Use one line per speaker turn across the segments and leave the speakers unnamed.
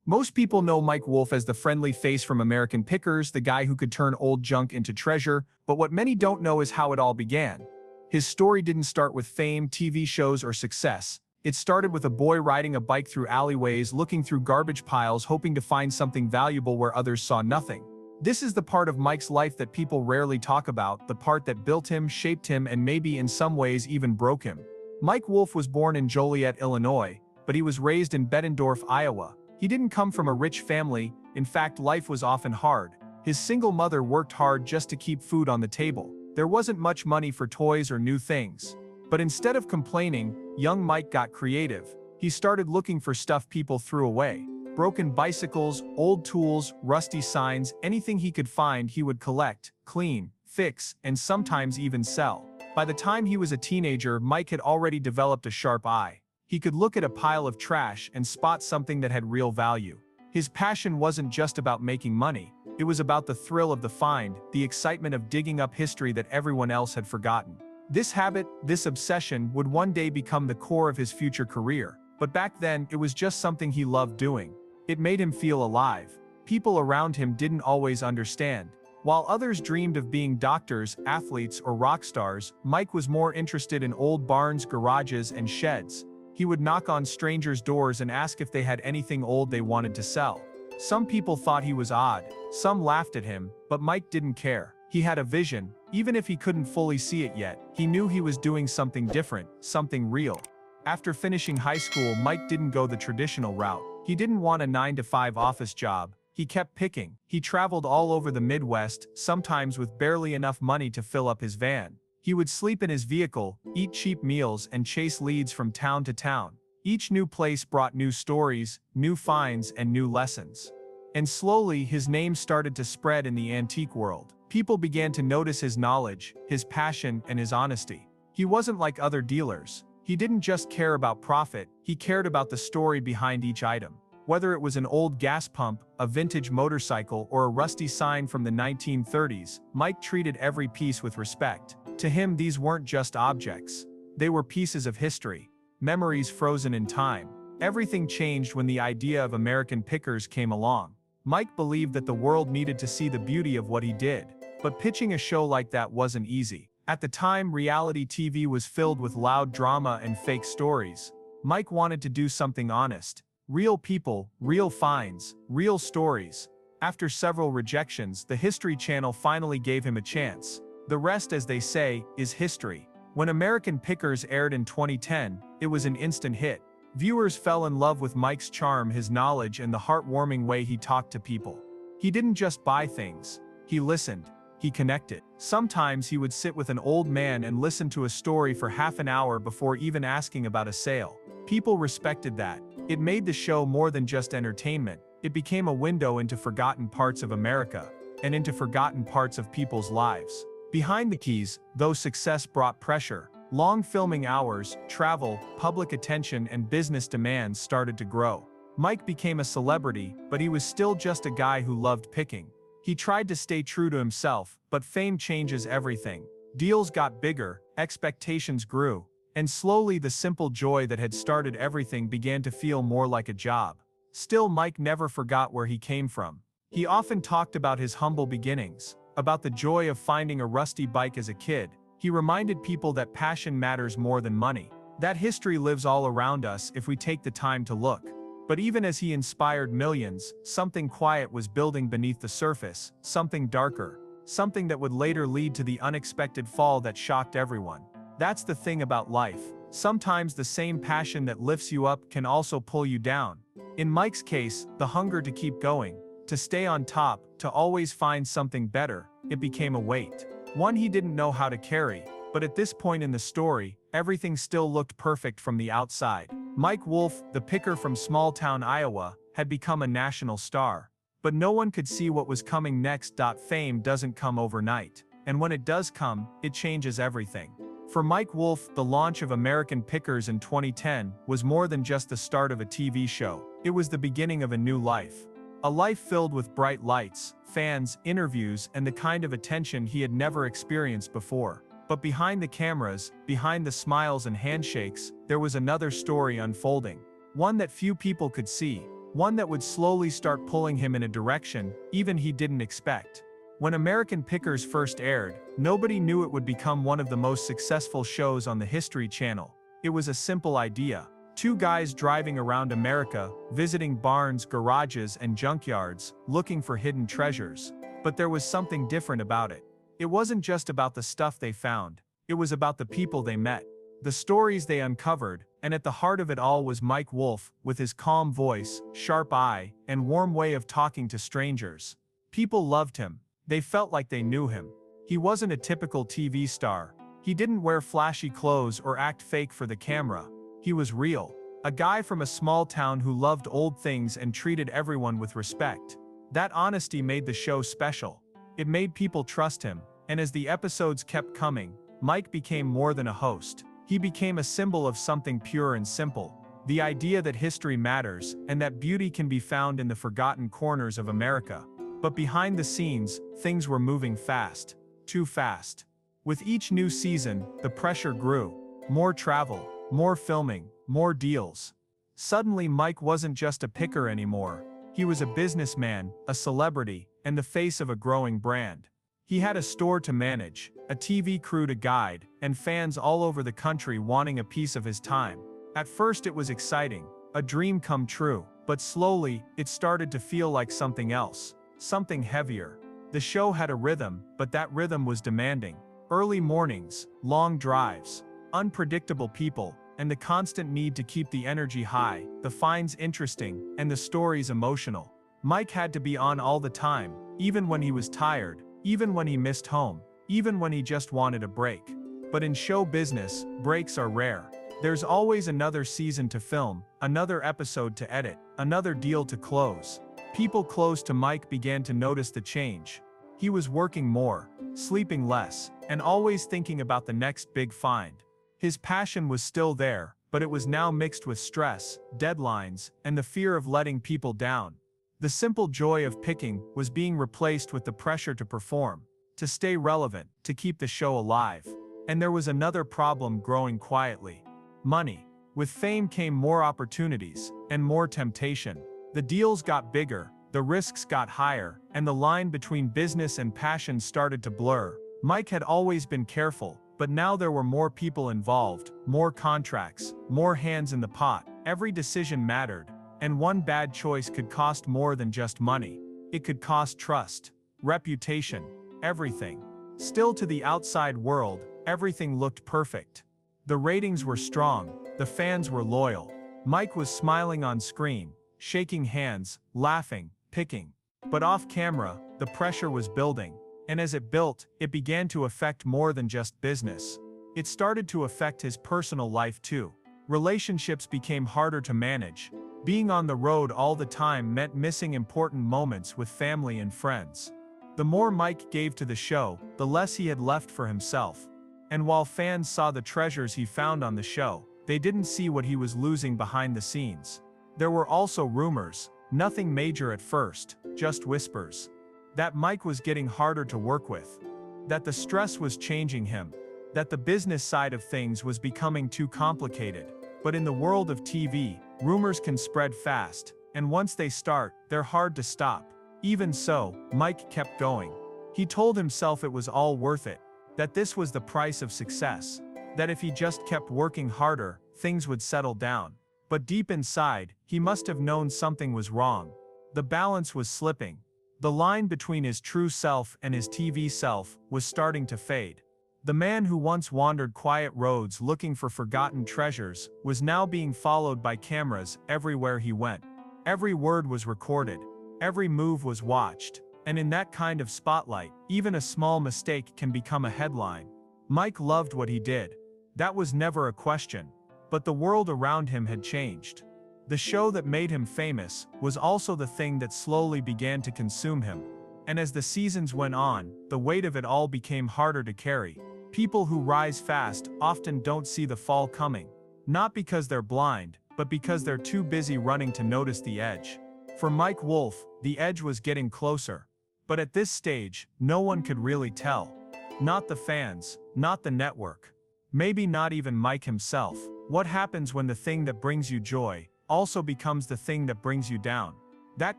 Most people know Mike Wolfe as the friendly face from American Pickers, the guy who could turn old junk into treasure, but what many don't know is how it all began. His story didn't start with fame, TV shows, or success. It started with a boy riding a bike through alleyways, looking through garbage piles, hoping to find something valuable where others saw nothing. This is the part of Mike's life that people rarely talk about, the part that built him, shaped him, and maybe in some ways even broke him. Mike Wolfe was born in Joliet, Illinois, but he was raised in Bettendorf, Iowa. He didn't come from a rich family. In fact, life was often hard. His single mother worked hard just to keep food on the table. There wasn't much money for toys or new things. But instead of complaining, young Mike got creative. He started looking for stuff people threw away. Broken bicycles, old tools, rusty signs, anything he could find he would collect, clean, fix, and sometimes even sell. By the time he was a teenager, Mike had already developed a sharp eye. He could look at a pile of trash and spot something that had real value. His passion wasn't just about making money. It was about the thrill of the find, the excitement of digging up history that everyone else had forgotten. This habit, this obsession, would one day become the core of his future career. But back then, it was just something he loved doing. It made him feel alive. People around him didn't always understand. While others dreamed of being doctors, athletes, or rock stars, Mike was more interested in old barns, garages, and sheds. He would knock on strangers' doors and ask if they had anything old they wanted to sell. Some people thought he was odd, some laughed at him, but Mike didn't care. He had a vision. Even if he couldn't fully see it yet, he knew he was doing something different, something real. After finishing high school, Mike didn't go the traditional route. He didn't want a 9-to-5 office job. He kept picking. He traveled all over the Midwest, sometimes with barely enough money to fill up his van. He would sleep in his vehicle, eat cheap meals, and chase leads from town to town. Each new place brought new stories, new finds, and new lessons. And slowly, his name started to spread in the antique world. People began to notice his knowledge, his passion, and his honesty. He wasn't like other dealers. He didn't just care about profit, he cared about the story behind each item. Whether it was an old gas pump, a vintage motorcycle, or a rusty sign from the 1930s, Mike treated every piece with respect. To him, these weren't just objects. They were pieces of history, memories frozen in time. Everything changed when the idea of American Pickers came along. Mike believed that the world needed to see the beauty of what he did. But pitching a show like that wasn't easy. At the time, reality TV was filled with loud drama and fake stories. Mike wanted to do something honest. Real people, real finds, real stories. After several rejections, the History Channel finally gave him a chance. The rest, as they say, is history. When American Pickers aired in 2010, it was an instant hit. Viewers fell in love with Mike's charm, his knowledge, and the heartwarming way he talked to people. He didn't just buy things. He listened. He connected. Sometimes he would sit with an old man and listen to a story for half an hour before even asking about a sale. People respected that. It made the show more than just entertainment. It became a window into forgotten parts of America, and into forgotten parts of people's lives. Behind the keys, though success brought pressure, long filming hours, travel, public attention, and business demands started to grow. Mike became a celebrity, but he was still just a guy who loved picking. He tried to stay true to himself, but fame changes everything. Deals got bigger, expectations grew, and slowly the simple joy that had started everything began to feel more like a job. Still, Mike never forgot where he came from. He often talked about his humble beginnings, about the joy of finding a rusty bike as a kid. He reminded people that passion matters more than money. That history lives all around us if we take the time to look. But even as he inspired millions, something quiet was building beneath the surface, something darker, something that would later lead to the unexpected fall that shocked everyone. That's the thing about life. Sometimes the same passion that lifts you up can also pull you down. In Mike's case, the hunger to keep going, to stay on top, to always find something better, it became a weight. One he didn't know how to carry. But at this point in the story, everything still looked perfect from the outside. Mike Wolfe, the picker from small-town Iowa, had become a national star. But no one could see what was coming next. Fame doesn't come overnight. And when it does come, it changes everything. For Mike Wolfe, the launch of American Pickers in 2010 was more than just the start of a TV show. It was the beginning of a new life. A life filled with bright lights, fans, interviews, and the kind of attention he had never experienced before. But behind the cameras, behind the smiles and handshakes, there was another story unfolding. One that few people could see. One that would slowly start pulling him in a direction even he didn't expect. When American Pickers first aired, nobody knew it would become one of the most successful shows on the History Channel. It was a simple idea. Two guys driving around America, visiting barns, garages, and junkyards, looking for hidden treasures. But there was something different about it. It wasn't just about the stuff they found. It was about the people they met, the stories they uncovered, and at the heart of it all was Mike Wolfe, with his calm voice, sharp eye, and warm way of talking to strangers. People loved him. They felt like they knew him. He wasn't a typical TV star. He didn't wear flashy clothes or act fake for the camera. He was real. A guy from a small town who loved old things and treated everyone with respect. That honesty made the show special. It made people trust him, and as the episodes kept coming, Mike became more than a host. He became a symbol of something pure and simple. The idea that history matters, and that beauty can be found in the forgotten corners of America. But behind the scenes, things were moving fast. Too fast. With each new season, the pressure grew. More travel, more filming, more deals. Suddenly Mike wasn't just a picker anymore. He was a businessman, a celebrity, and the face of a growing brand. He had a store to manage, a TV crew to guide, and fans all over the country wanting a piece of his time. At first it was exciting, a dream come true, but slowly, it started to feel like something else, something heavier. The show had a rhythm, but that rhythm was demanding. Early mornings, long drives, unpredictable people, and the constant need to keep the energy high, the finds interesting, and the stories emotional. Mike had to be on all the time, even when he was tired, even when he missed home, even when he just wanted a break. But in show business, breaks are rare. There's always another season to film, another episode to edit, another deal to close. People close to Mike began to notice the change. He was working more, sleeping less, and always thinking about the next big find. His passion was still there, but it was now mixed with stress, deadlines, and the fear of letting people down. The simple joy of picking was being replaced with the pressure to perform, to stay relevant, to keep the show alive. And there was another problem growing quietly. Money. With fame came more opportunities, and more temptation. The deals got bigger, the risks got higher, and the line between business and passion started to blur. Mike had always been careful, but now there were more people involved, more contracts, more hands in the pot. Every decision mattered, and one bad choice could cost more than just money. It could cost trust, reputation, everything. Still, to the outside world, everything looked perfect. The ratings were strong, the fans were loyal. Mike was smiling on screen, shaking hands, laughing, picking. But off camera, the pressure was building. And as it built, it began to affect more than just business. It started to affect his personal life too. Relationships became harder to manage. Being on the road all the time meant missing important moments with family and friends. The more Mike gave to the show, the less he had left for himself. And while fans saw the treasures he found on the show, they didn't see what he was losing behind the scenes. There were also rumors, nothing major at first, just whispers. That Mike was getting harder to work with. That the stress was changing him. That the business side of things was becoming too complicated. But in the world of TV, rumors can spread fast, and once they start, they're hard to stop. Even so, Mike kept going. He told himself it was all worth it. That this was the price of success. That if he just kept working harder, things would settle down. But deep inside, he must have known something was wrong. The balance was slipping. The line between his true self and his TV self was starting to fade. The man who once wandered quiet roads looking for forgotten treasures was now being followed by cameras everywhere he went. Every word was recorded. Every move was watched. And in that kind of spotlight, even a small mistake can become a headline. Mike loved what he did. That was never a question. But the world around him had changed. The show that made him famous was also the thing that slowly began to consume him. And as the seasons went on, the weight of it all became harder to carry. People who rise fast often don't see the fall coming. Not because they're blind, but because they're too busy running to notice the edge. For Mike Wolfe, the edge was getting closer. But at this stage, no one could really tell. Not the fans, not the network. Maybe not even Mike himself. What happens when the thing that brings you joy, also becomes the thing that brings you down? That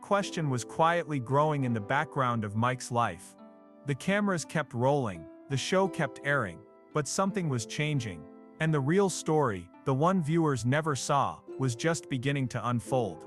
question was quietly growing in the background of Mike's life. The cameras kept rolling, the show kept airing, but something was changing. And the real story, the one viewers never saw, was just beginning to unfold.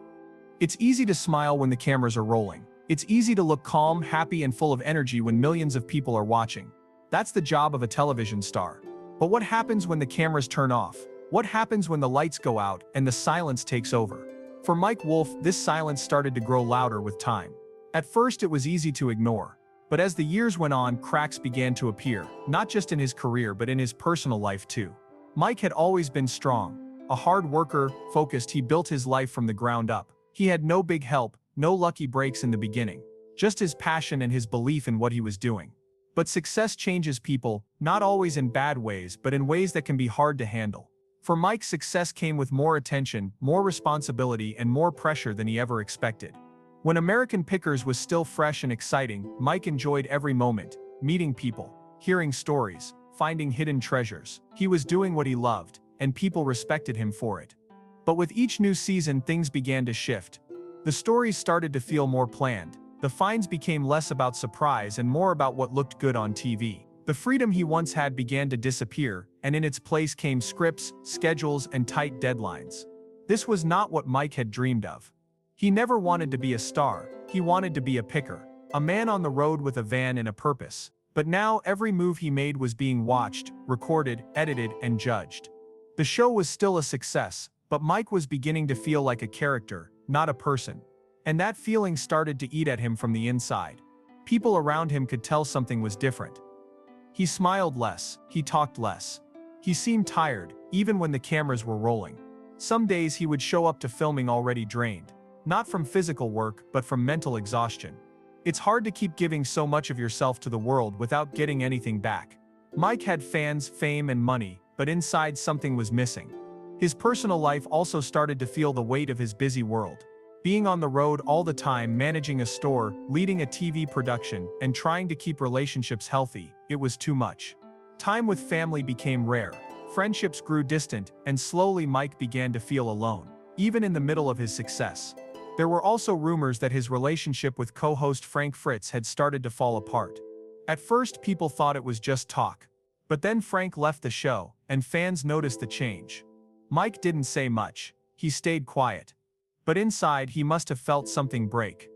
It's easy to smile when the cameras are rolling. It's easy to look calm, happy, and full of energy when millions of people are watching. That's the job of a television star. But what happens when the cameras turn off? What happens when the lights go out and the silence takes over? For Mike Wolfe, this silence started to grow louder with time. At first, it was easy to ignore. But as the years went on, cracks began to appear, not just in his career but in his personal life too. Mike had always been strong. A hard worker, focused, he built his life from the ground up. He had no big help, no lucky breaks in the beginning. Just his passion and his belief in what he was doing. But success changes people, not always in bad ways but in ways that can be hard to handle. For Mike, success came with more attention, more responsibility, and more pressure than he ever expected. When American Pickers was still fresh and exciting, Mike enjoyed every moment, meeting people, hearing stories, finding hidden treasures. He was doing what he loved, and people respected him for it. But with each new season, things began to shift. The stories started to feel more planned. The finds became less about surprise and more about what looked good on TV. The freedom he once had began to disappear, and in its place came scripts, schedules, and tight deadlines. This was not what Mike had dreamed of. He never wanted to be a star, he wanted to be a picker, a man on the road with a van and a purpose. But now every move he made was being watched, recorded, edited, and judged. The show was still a success, but Mike was beginning to feel like a character, not a person. And that feeling started to eat at him from the inside. People around him could tell something was different. He smiled less, he talked less. He seemed tired, even when the cameras were rolling. Some days he would show up to filming already drained. Not from physical work, but from mental exhaustion. It's hard to keep giving so much of yourself to the world without getting anything back. Mike had fans, fame, and money, but inside something was missing. His personal life also started to feel the weight of his busy world. Being on the road all the time, managing a store, leading a TV production, and trying to keep relationships healthy, it was too much. Time with family became rare. Friendships grew distant, and slowly Mike began to feel alone, even in the middle of his success. There were also rumors that his relationship with co-host Frank Fritz had started to fall apart. At first, people thought it was just talk. But then Frank left the show, and fans noticed the change. Mike didn't say much. He stayed quiet. But inside, he must have felt something break.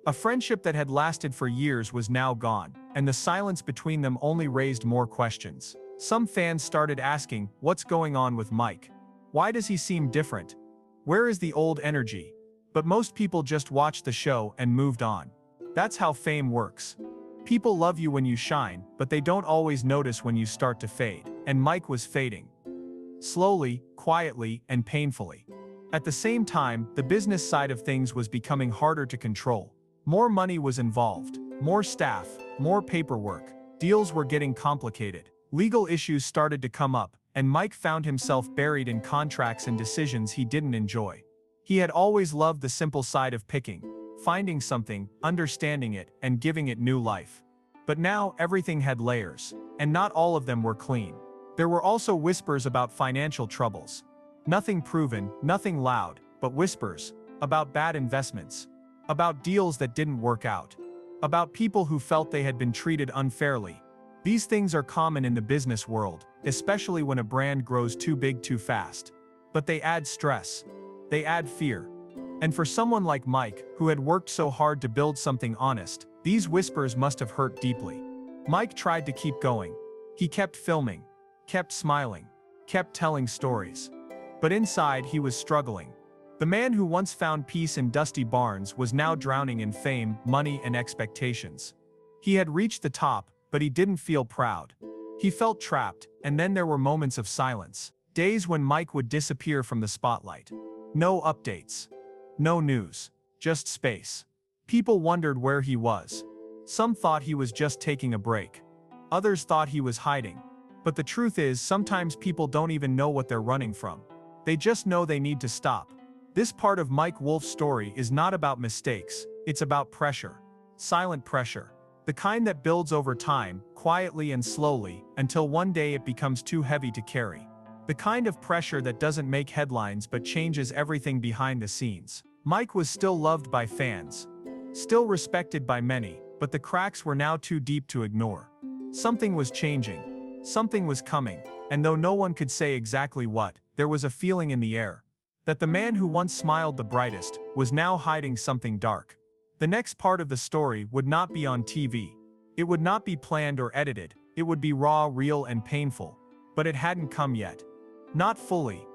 A friendship that had lasted for years was now gone, and the silence between them only raised more questions. Some fans started asking, what's going on with Mike? Why does he seem different? Where is the old energy? But most people just watched the show and moved on. That's how fame works. People love you when you shine, but they don't always notice when you start to fade. And Mike was fading. Slowly, quietly, and painfully. At the same time, the business side of things was becoming harder to control. More money was involved, more staff, more paperwork. Deals were getting complicated. Legal issues started to come up, and Mike found himself buried in contracts and decisions he didn't enjoy. He had always loved the simple side of picking, finding something, understanding it, and giving it new life. But now everything had layers, and not all of them were clean. There were also whispers about financial troubles. Nothing proven, nothing loud, but whispers about bad investments, about deals that didn't work out, about people who felt they had been treated unfairly. These things are common in the business world, especially when a brand grows too big too fast. But they add stress. They add fear. And for someone like Mike, who had worked so hard to build something honest, these whispers must have hurt deeply. Mike tried to keep going. He kept filming, kept smiling, kept telling stories. But inside, he was struggling. The man who once found peace in dusty barns was now drowning in fame, money, and expectations. He had reached the top, but he didn't feel proud. He felt trapped, and then there were moments of silence. Days when Mike would disappear from the spotlight. No updates. No news. Just space. People wondered where he was. Some thought he was just taking a break. Others thought he was hiding. But the truth is, sometimes people don't even know what they're running from. They just know they need to stop. This part of Mike Wolfe's story is not about mistakes, it's about pressure. Silent pressure. The kind that builds over time, quietly and slowly, until one day it becomes too heavy to carry. The kind of pressure that doesn't make headlines but changes everything behind the scenes. Mike was still loved by fans, still respected by many, but the cracks were now too deep to ignore. Something was changing. Something was coming, and though no one could say exactly what, there was a feeling in the air that the man who once smiled the brightest was now hiding something dark. The next part of the story would not be on TV. It would not be planned or edited. It would be raw, real, and painful. But it hadn't come yet. Not fully.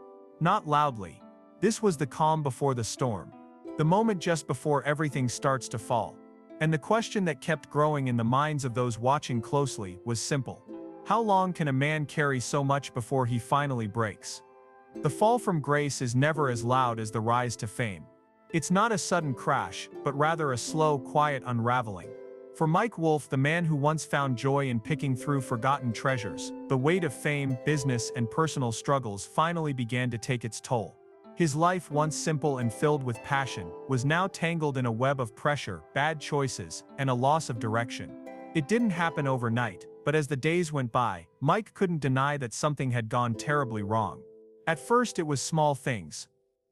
Not loudly. This was the calm before the storm. The moment just before everything starts to fall. And the question that kept growing in the minds of those watching closely was simple. How long can a man carry so much before he finally breaks? The fall from grace is never as loud as the rise to fame. It's not a sudden crash, but rather a slow, quiet unraveling. For Mike Wolfe, the man who once found joy in picking through forgotten treasures, the weight of fame, business, and personal struggles finally began to take its toll. His life, once simple and filled with passion, was now tangled in a web of pressure, bad choices, and a loss of direction. It didn't happen overnight, but as the days went by, Mike couldn't deny that something had gone terribly wrong. At first it was small things.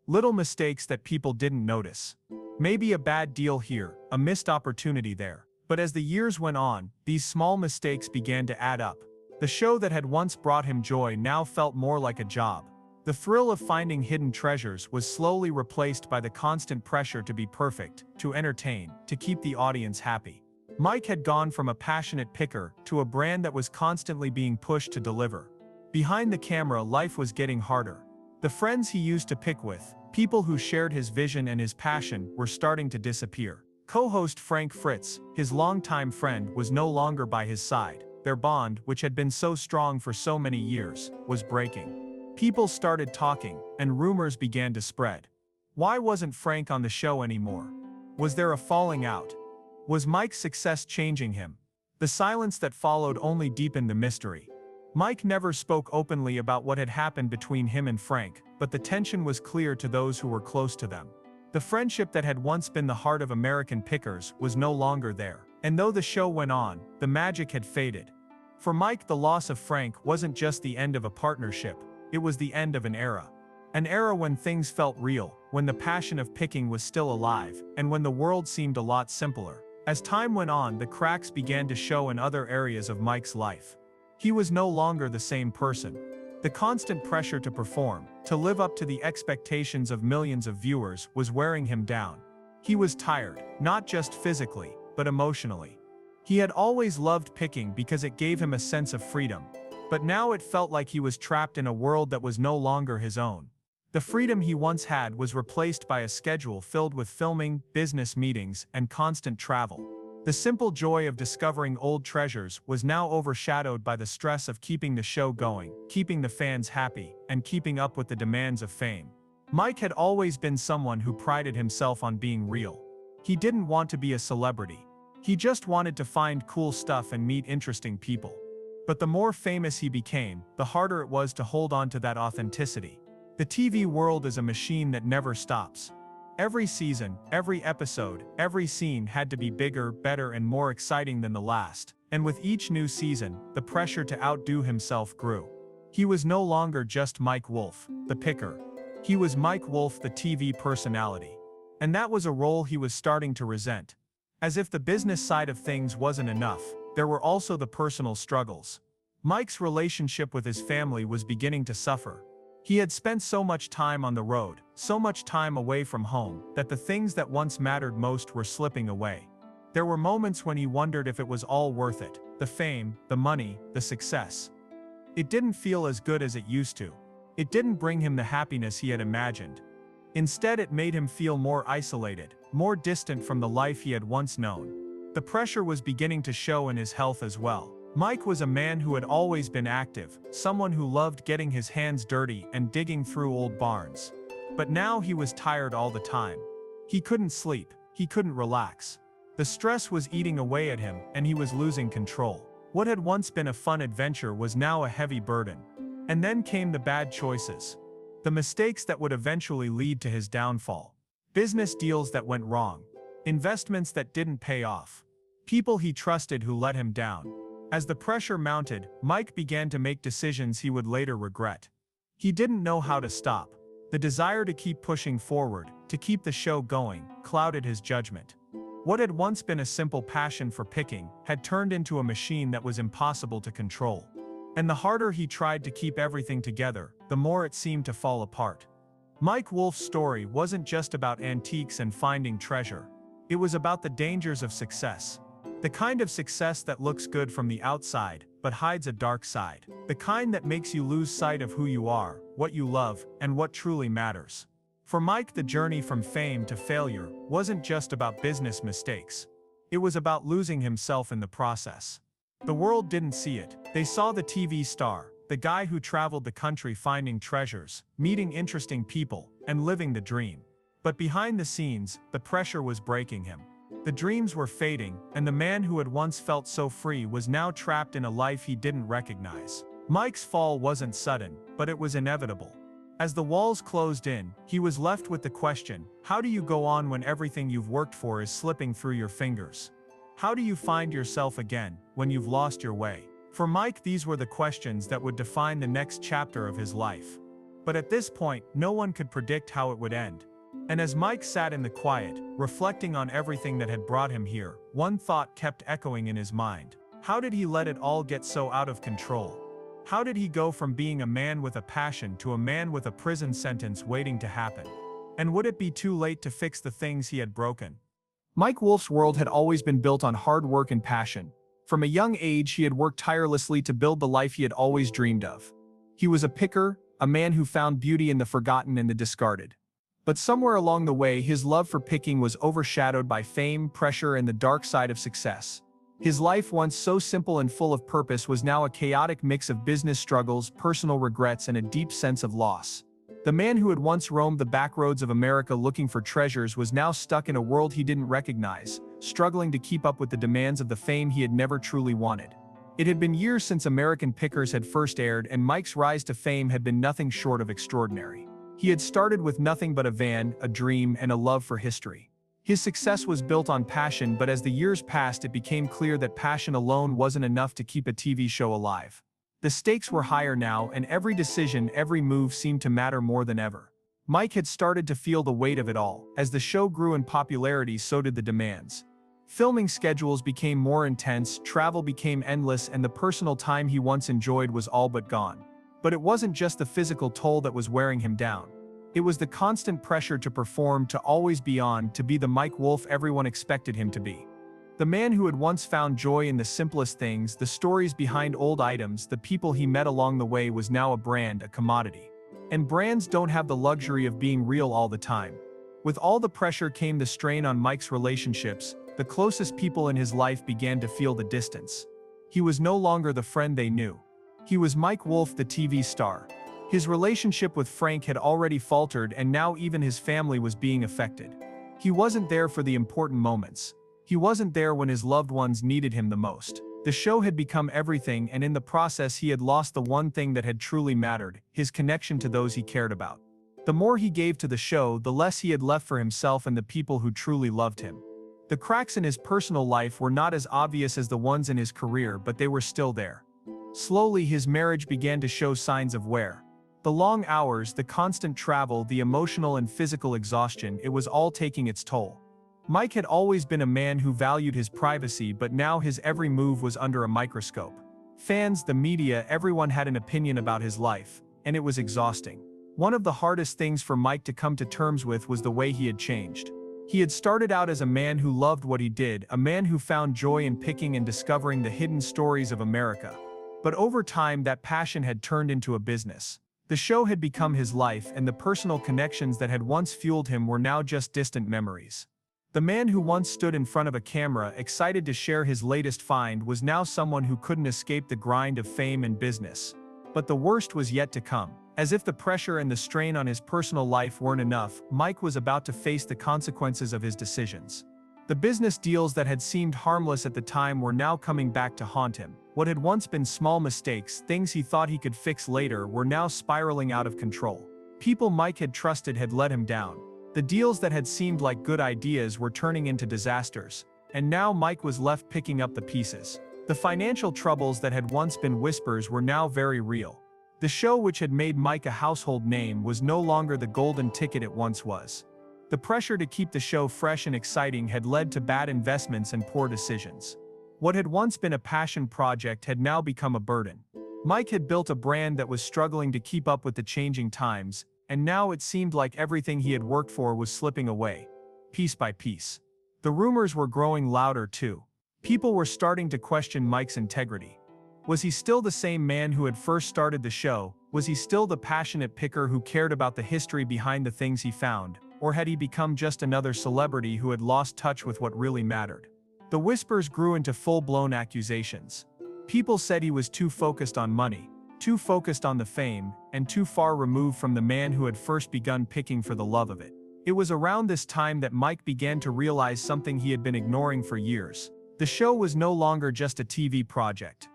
Little mistakes that people didn't notice. Maybe a bad deal here, a missed opportunity there. But as the years went on, these small mistakes began to add up. The show that had once brought him joy now felt more like a job. The thrill of finding hidden treasures was slowly replaced by the constant pressure to be perfect, to entertain, to keep the audience happy. Mike had gone from a passionate picker to a brand that was constantly being pushed to deliver. Behind the camera, life was getting harder. The friends he used to pick with, people who shared his vision and his passion, were starting to disappear. Co-host Frank Fritz, his longtime friend, was no longer by his side. Their bond, which had been so strong for so many years, was breaking. People started talking, and rumors began to spread. Why wasn't Frank on the show anymore? Was there a falling out? Was Mike's success changing him? The silence that followed only deepened the mystery. Mike never spoke openly about what had happened between him and Frank, but the tension was clear to those who were close to them. The friendship that had once been the heart of American pickers was no longer there, and though the show went on, the magic had faded. For Mike, the loss of Frank wasn't just the end of a partnership, it was the end of an era. An era when things felt real, when the passion of picking was still alive, and when the world seemed a lot simpler. As time went on, the cracks began to show in other areas of Mike's life. He was no longer the same person. The constant pressure to perform, to live up to the expectations of millions of viewers, was wearing him down. He was tired, not just physically, but emotionally. He had always loved picking because it gave him a sense of freedom. But now it felt like he was trapped in a world that was no longer his own. The freedom he once had was replaced by a schedule filled with filming, business meetings, and constant travel. The simple joy of discovering old treasures was now overshadowed by the stress of keeping the show going, keeping the fans happy, and keeping up with the demands of fame. Mike had always been someone who prided himself on being real. He didn't want to be a celebrity. He just wanted to find cool stuff and meet interesting people. But the more famous he became, the harder it was to hold on to that authenticity. The TV world is a machine that never stops. Every season, every episode, every scene had to be bigger, better, and more exciting than the last. And with each new season, the pressure to outdo himself grew. He was no longer just Mike Wolfe, the picker. He was Mike Wolfe, the TV personality. And that was a role he was starting to resent. As if the business side of things wasn't enough, there were also the personal struggles. Mike's relationship with his family was beginning to suffer. He had spent so much time on the road, so much time away from home, that the things that once mattered most were slipping away. There were moments when he wondered if it was all worth it, the fame, the money, the success. It didn't feel as good as it used to. It didn't bring him the happiness he had imagined. Instead, it made him feel more isolated, more distant from the life he had once known. The pressure was beginning to show in his health as well. Mike was a man who had always been active, someone who loved getting his hands dirty and digging through old barns. But now he was tired all the time. He couldn't sleep, he couldn't relax. The stress was eating away at him, and he was losing control. What had once been a fun adventure was now a heavy burden. And then came the bad choices. The mistakes that would eventually lead to his downfall. Business deals that went wrong. Investments that didn't pay off. People he trusted who let him down. As the pressure mounted, Mike began to make decisions he would later regret. He didn't know how to stop. The desire to keep pushing forward, to keep the show going, clouded his judgment. What had once been a simple passion for picking had turned into a machine that was impossible to control. And the harder he tried to keep everything together, the more it seemed to fall apart. Mike Wolfe's story wasn't just about antiques and finding treasure. It was about the dangers of success. The kind of success that looks good from the outside, but hides a dark side. The kind that makes you lose sight of who you are, what you love, and what truly matters. For Mike, the journey from fame to failure wasn't just about business mistakes. It was about losing himself in the process. The world didn't see it. They saw the TV star, the guy who traveled the country finding treasures, meeting interesting people, and living the dream. But behind the scenes, the pressure was breaking him. The dreams were fading, and the man who had once felt so free was now trapped in a life he didn't recognize. Mike's fall wasn't sudden, but it was inevitable. As the walls closed in, he was left with the question, how do you go on when everything you've worked for is slipping through your fingers? How do you find yourself again, when you've lost your way? For Mike, these were the questions that would define the next chapter of his life. But at this point, no one could predict how it would end. And as Mike sat in the quiet, reflecting on everything that had brought him here, one thought kept echoing in his mind. How did he let it all get so out of control? How did he go from being a man with a passion to a man with a prison sentence waiting to happen? And would it be too late to fix the things he had broken? Mike Wolfe's world had always been built on hard work and passion. From a young age, he had worked tirelessly to build the life he had always dreamed of. He was a picker, a man who found beauty in the forgotten and the discarded. But somewhere along the way, his love for picking was overshadowed by fame, pressure, and the dark side of success. His life, once so simple and full of purpose, was now a chaotic mix of business struggles, personal regrets, and a deep sense of loss. The man who had once roamed the backroads of America looking for treasures was now stuck in a world he didn't recognize, struggling to keep up with the demands of the fame he had never truly wanted. It had been years since American Pickers had first aired, and Mike's rise to fame had been nothing short of extraordinary. He had started with nothing but a van, a dream, and a love for history. His success was built on passion, but as the years passed, it became clear that passion alone wasn't enough to keep a TV show alive. The stakes were higher now, and every decision, every move seemed to matter more than ever. Mike had started to feel the weight of it all. As the show grew in popularity, so did the demands. Filming schedules became more intense, travel became endless, and the personal time he once enjoyed was all but gone. But it wasn't just the physical toll that was wearing him down. It was the constant pressure to perform, to always be on, to be the Mike Wolfe everyone expected him to be. The man who had once found joy in the simplest things, the stories behind old items, the people he met along the way, was now a brand, a commodity. And brands don't have the luxury of being real all the time. With all the pressure came the strain on Mike's relationships. The closest people in his life began to feel the distance. He was no longer the friend they knew. He was Mike Wolfe, the TV star. His relationship with Frank had already faltered, and now even his family was being affected. He wasn't there for the important moments. He wasn't there when his loved ones needed him the most. The show had become everything, and in the process he had lost the one thing that had truly mattered, his connection to those he cared about. The more he gave to the show, the less he had left for himself and the people who truly loved him. The cracks in his personal life were not as obvious as the ones in his career, but they were still there. Slowly, his marriage began to show signs of wear. The long hours, the constant travel, the emotional and physical exhaustion, it was all taking its toll. Mike had always been a man who valued his privacy, but now his every move was under a microscope. Fans, the media, everyone had an opinion about his life, and it was exhausting. One of the hardest things for Mike to come to terms with was the way he had changed. He had started out as a man who loved what he did, a man who found joy in picking and discovering the hidden stories of America. But over time, that passion had turned into a business. The show had become his life, and the personal connections that had once fueled him were now just distant memories. The man who once stood in front of a camera, excited to share his latest find, was now someone who couldn't escape the grind of fame and business. But the worst was yet to come. As if the pressure and the strain on his personal life weren't enough, Mike was about to face the consequences of his decisions. The business deals that had seemed harmless at the time were now coming back to haunt him. What had once been small mistakes, things he thought he could fix later, were now spiraling out of control. People Mike had trusted had let him down. The deals that had seemed like good ideas were turning into disasters, and now Mike was left picking up the pieces. The financial troubles that had once been whispers were now very real. The show, which had made Mike a household name, was no longer the golden ticket it once was. The pressure to keep the show fresh and exciting had led to bad investments and poor decisions. What had once been a passion project had now become a burden. Mike had built a brand that was struggling to keep up with the changing times, and now it seemed like everything he had worked for was slipping away, piece by piece. The rumors were growing louder too. People were starting to question Mike's integrity. Was he still the same man who had first started the show? Was he still the passionate picker who cared about the history behind the things he found? Or had he become just another celebrity who had lost touch with what really mattered? The whispers grew into full-blown accusations. People said he was too focused on money, too focused on the fame, and too far removed from the man who had first begun picking for the love of it. It was around this time that Mike began to realize something he had been ignoring for years. The show was no longer just a TV project.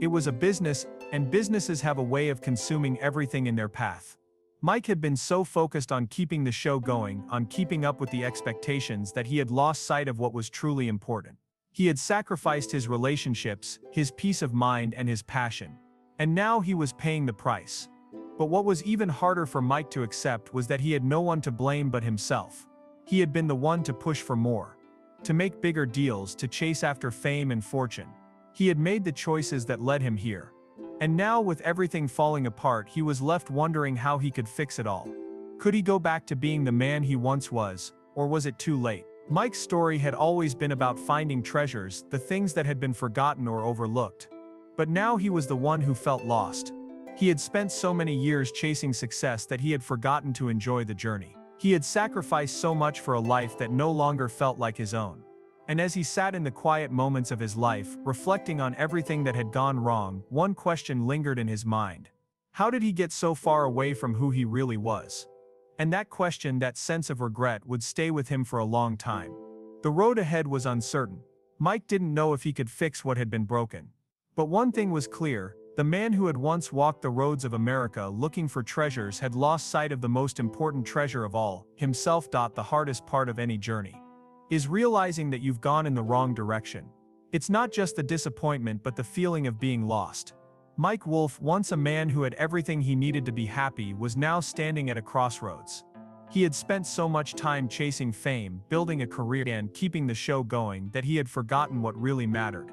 It was a business, and businesses have a way of consuming everything in their path. Mike had been so focused on keeping the show going, on keeping up with the expectations, that he had lost sight of what was truly important. He had sacrificed his relationships, his peace of mind, and his passion. And now he was paying the price. But what was even harder for Mike to accept was that he had no one to blame but himself. He had been the one to push for more, to make bigger deals, to chase after fame and fortune. He had made the choices that led him here. And now, with everything falling apart, he was left wondering how he could fix it all. Could he go back to being the man he once was, or was it too late? Mike's story had always been about finding treasures, the things that had been forgotten or overlooked. But now he was the one who felt lost. He had spent so many years chasing success that he had forgotten to enjoy the journey. He had sacrificed so much for a life that no longer felt like his own. And as he sat in the quiet moments of his life, reflecting on everything that had gone wrong, one question lingered in his mind. How did he get so far away from who he really was? And that question, that sense of regret, would stay with him for a long time. The road ahead was uncertain. Mike didn't know if he could fix what had been broken. But one thing was clear: the man who had once walked the roads of America looking for treasures had lost sight of the most important treasure of all, himself. The hardest part of any journey is realizing that you've gone in the wrong direction. It's not just the disappointment but the feeling of being lost. Mike Wolfe, once a man who had everything he needed to be happy, was now standing at a crossroads. He had spent so much time chasing fame, building a career, and keeping the show going that he had forgotten what really mattered.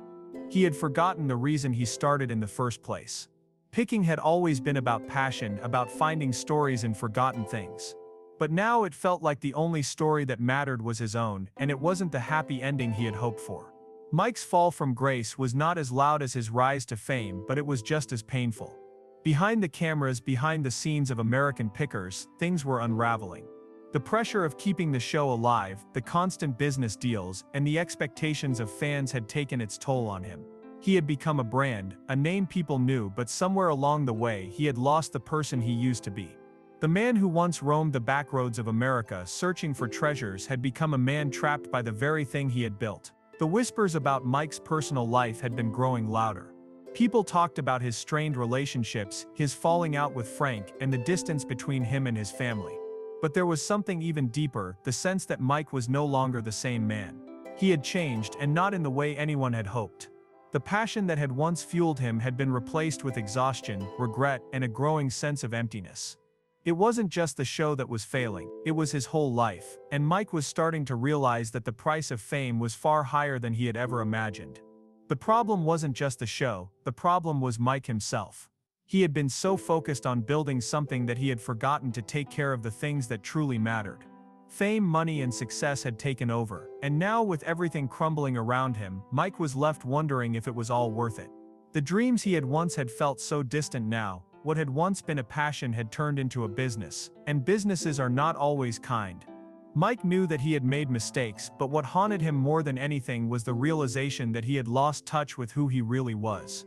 He had forgotten the reason he started in the first place. Picking had always been about passion, about finding stories in forgotten things. But now it felt like the only story that mattered was his own, and it wasn't the happy ending he had hoped for. Mike's fall from grace was not as loud as his rise to fame, but it was just as painful. Behind the cameras, behind the scenes of American Pickers, things were unraveling. The pressure of keeping the show alive, the constant business deals, and the expectations of fans had taken its toll on him. He had become a brand, a name people knew, but somewhere along the way he had lost the person he used to be. The man who once roamed the backroads of America searching for treasures had become a man trapped by the very thing he had built. The whispers about Mike's personal life had been growing louder. People talked about his strained relationships, his falling out with Frank, and the distance between him and his family. But there was something even deeper, the sense that Mike was no longer the same man. He had changed, and not in the way anyone had hoped. The passion that had once fueled him had been replaced with exhaustion, regret, and a growing sense of emptiness. It wasn't just the show that was failing, it was his whole life, and Mike was starting to realize that the price of fame was far higher than he had ever imagined. The problem wasn't just the show, the problem was Mike himself. He had been so focused on building something that he had forgotten to take care of the things that truly mattered. Fame, money, and success had taken over, and now, with everything crumbling around him, Mike was left wondering if it was all worth it. The dreams he had once had felt so distant now. What had once been a passion had turned into a business, and businesses are not always kind. Mike knew that he had made mistakes, but what haunted him more than anything was the realization that he had lost touch with who he really was.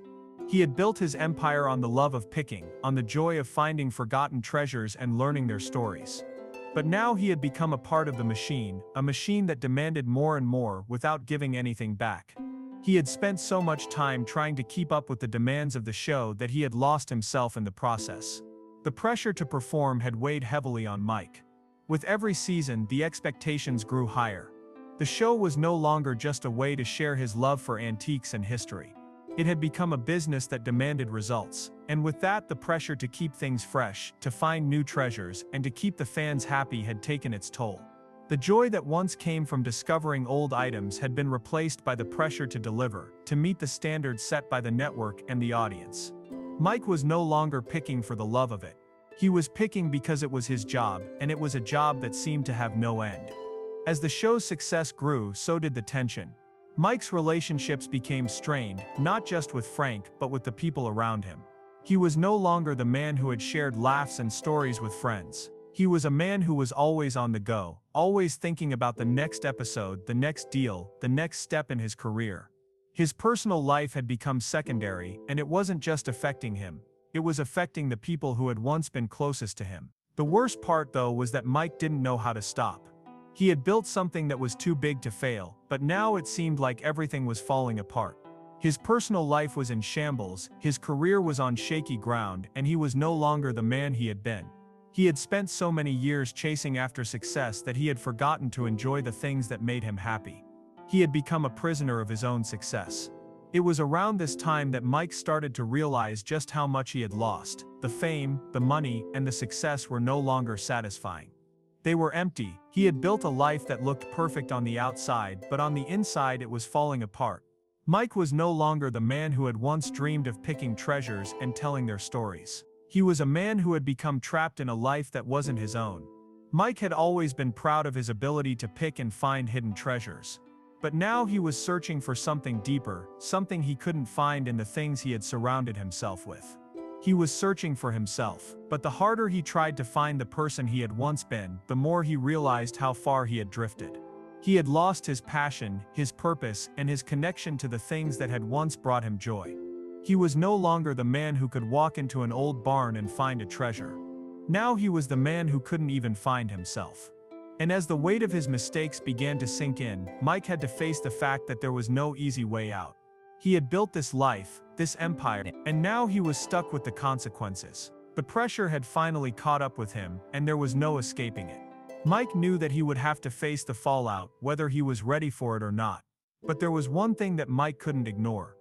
He had built his empire on the love of picking, on the joy of finding forgotten treasures and learning their stories. But now he had become a part of the machine, a machine that demanded more and more without giving anything back. He had spent so much time trying to keep up with the demands of the show that he had lost himself in the process. The pressure to perform had weighed heavily on Mike. With every season, the expectations grew higher. The show was no longer just a way to share his love for antiques and history. It had become a business that demanded results, And with that, the pressure to keep things fresh, to find new treasures, and to keep the fans happy had taken its toll. The joy that once came from discovering old items had been replaced by the pressure to deliver, to meet the standards set by the network and the audience. Mike was no longer picking for the love of it. He was picking because it was his job, and it was a job that seemed to have no end. As the show's success grew, so did the tension. Mike's relationships became strained, not just with Frank, but with the people around him. He was no longer the man who had shared laughs and stories with friends. He was a man who was always on the go, always thinking about the next episode, the next deal, the next step in his career. His personal life had become secondary, and it wasn't just affecting him. It was affecting the people who had once been closest to him. The worst part, though, was that Mike didn't know how to stop. He had built something that was too big to fail, but now it seemed like everything was falling apart. His personal life was in shambles, his career was on shaky ground, and he was no longer the man he had been. He had spent so many years chasing after success that he had forgotten to enjoy the things that made him happy. He had become a prisoner of his own success. It was around this time that Mike started to realize just how much he had lost. The fame, the money, and the success were no longer satisfying. They were empty. He had built a life that looked perfect on the outside, but on the inside it was falling apart. Mike was no longer the man who had once dreamed of picking treasures and telling their stories. He was a man who had become trapped in a life that wasn't his own. Mike had always been proud of his ability to pick and find hidden treasures. But now he was searching for something deeper, something he couldn't find in the things he had surrounded himself with. He was searching for himself, but the harder he tried to find the person he had once been, the more he realized how far he had drifted. He had lost his passion, his purpose, and his connection to the things that had once brought him joy. He was no longer the man who could walk into an old barn and find a treasure. Now he was the man who couldn't even find himself. And as the weight of his mistakes began to sink in, Mike had to face the fact that there was no easy way out. He had built this life, this empire, and now he was stuck with the consequences. The pressure had finally caught up with him, and there was no escaping it. Mike knew that he would have to face the fallout, whether he was ready for it or not. But there was one thing that Mike couldn't ignore.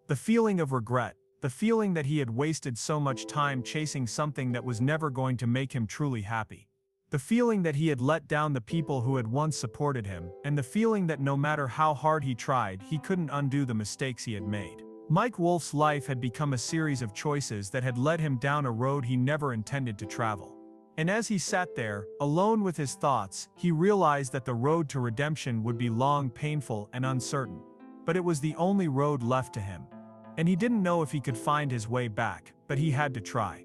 The feeling of regret, the feeling that he had wasted so much time chasing something that was never going to make him truly happy. The feeling that he had let down the people who had once supported him, and the feeling that no matter how hard he tried, he couldn't undo the mistakes he had made. Mike Wolfe's life had become a series of choices that had led him down a road he never intended to travel. And as he sat there, alone with his thoughts, he realized that the road to redemption would be long, painful, and uncertain. But it was the only road left to him. And he didn't know if he could find his way back, but he had to try.